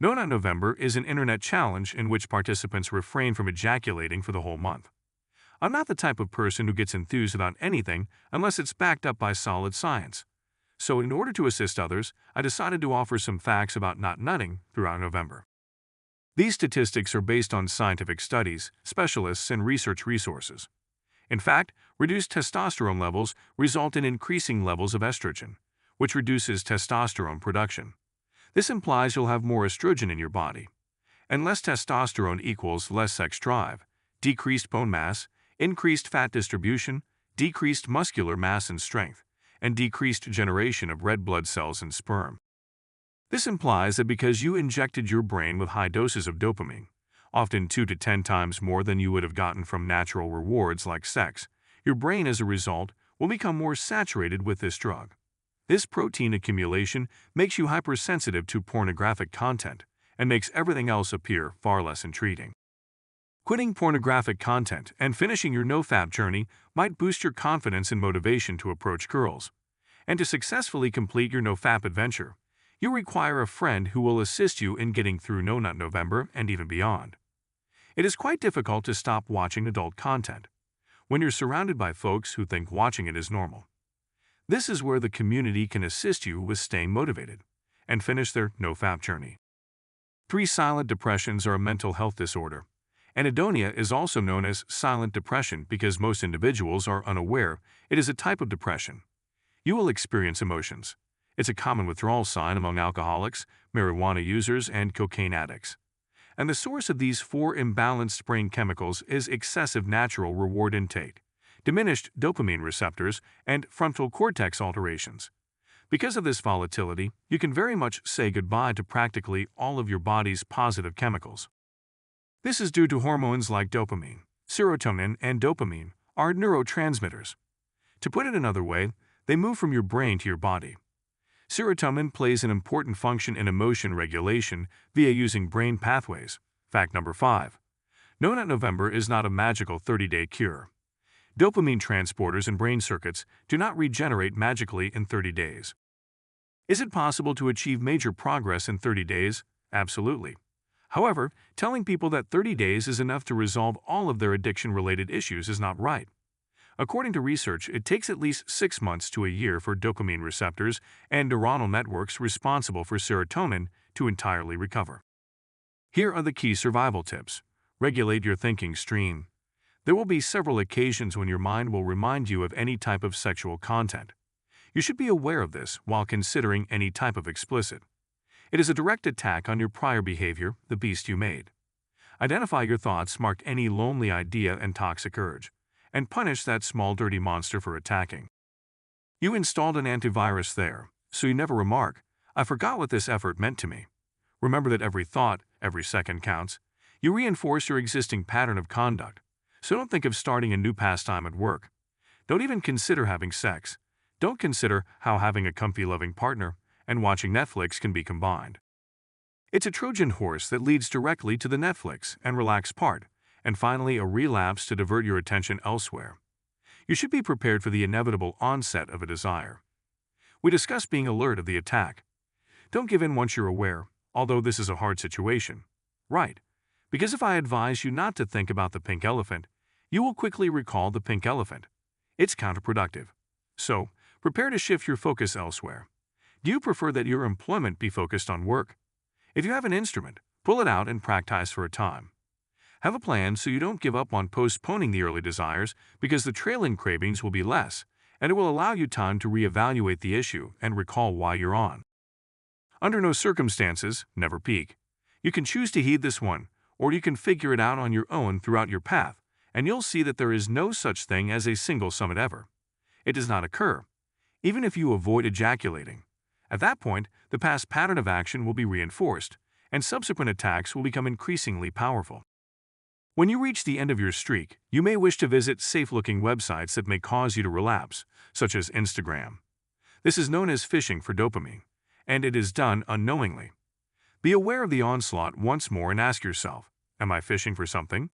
No Nut November is an internet challenge in which participants refrain from ejaculating for the whole month. I'm not the type of person who gets enthused about anything unless it's backed up by solid science. So in order to assist others, I decided to offer some facts about not nutting throughout November. These statistics are based on scientific studies, specialists, and research resources. In fact, reduced testosterone levels result in increasing levels of estrogen, which reduces testosterone production. This implies you'll have more estrogen in your body. And less testosterone equals less sex drive, decreased bone mass, increased fat distribution, decreased muscular mass and strength, and decreased generation of red blood cells and sperm. This implies that because you injected your brain with high doses of dopamine, often 2 to 10 times more than you would have gotten from natural rewards like sex, your brain as a result will become more saturated with this drug. This protein accumulation makes you hypersensitive to pornographic content and makes everything else appear far less intriguing. Quitting pornographic content and finishing your nofap journey might boost your confidence and motivation to approach girls. And to successfully complete your nofap adventure, you require a friend who will assist you in getting through No Nut November and even beyond. It is quite difficult to stop watching adult content when you're surrounded by folks who think watching it is normal. This is where the community can assist you with staying motivated and finish their nofap journey. 3 silent depressions are a mental health disorder. Anhedonia is also known as silent depression because most individuals are unaware it is a type of depression. You will experience emotions. It's a common withdrawal sign among alcoholics, marijuana users, and cocaine addicts. And the source of these 4 imbalanced brain chemicals is excessive natural reward intake, diminished dopamine receptors, and frontal cortex alterations. Because of this volatility, you can very much say goodbye to practically all of your body's positive chemicals. This is due to hormones like dopamine, serotonin, and dopamine are neurotransmitters. To put it another way, they move from your brain to your body. Serotonin plays an important function in emotion regulation via using brain pathways. Fact number 5. No Nut November is not a magical 30-day cure. Dopamine transporters in brain circuits do not regenerate magically in 30 days. Is it possible to achieve major progress in 30 days? Absolutely. However, telling people that 30 days is enough to resolve all of their addiction-related issues is not right. According to research, it takes at least 6 months to a year for dopamine receptors and neuronal networks responsible for serotonin to entirely recover. Here are the key survival tips. Regulate your thinking stream. There will be several occasions when your mind will remind you of any type of sexual content. You should be aware of this while considering any type of explicit. It is a direct attack on your prior behavior, the beast you made. Identify your thoughts, mark any lonely idea and toxic urge, and punish that small dirty monster for attacking. You installed an antivirus there, so you never remark, "I forgot what this effort meant to me." Remember that every thought, every second counts. You reinforce your existing pattern of conduct. So don't think of starting a new pastime at work. Don't even consider having sex. Don't consider how having a comfy loving partner and watching Netflix can be combined. It's a Trojan horse that leads directly to the Netflix and relax part, and finally a relapse to divert your attention elsewhere. You should be prepared for the inevitable onset of a desire. We discussed being alert of the attack. Don't give in once you're aware, although this is a hard situation. Right. Because if I advise you not to think about the pink elephant, you will quickly recall the pink elephant. It's counterproductive. So, prepare to shift your focus elsewhere. Do you prefer that your employment be focused on work? If you have an instrument, pull it out and practice for a time. Have a plan so you don't give up on postponing the early desires because the trailing cravings will be less, and it will allow you time to reevaluate the issue and recall why you're on. Under no circumstances, never peak. You can choose to heed this one, or you can figure it out on your own throughout your path, and you'll see that there is no such thing as a single summit ever. It does not occur, even if you avoid ejaculating. At that point, the past pattern of action will be reinforced, and subsequent attacks will become increasingly powerful. When you reach the end of your streak, you may wish to visit safe-looking websites that may cause you to relapse, such as Instagram. This is known as fishing for dopamine, and it is done unknowingly. Be aware of the onslaught once more and ask yourself, am I fishing for something?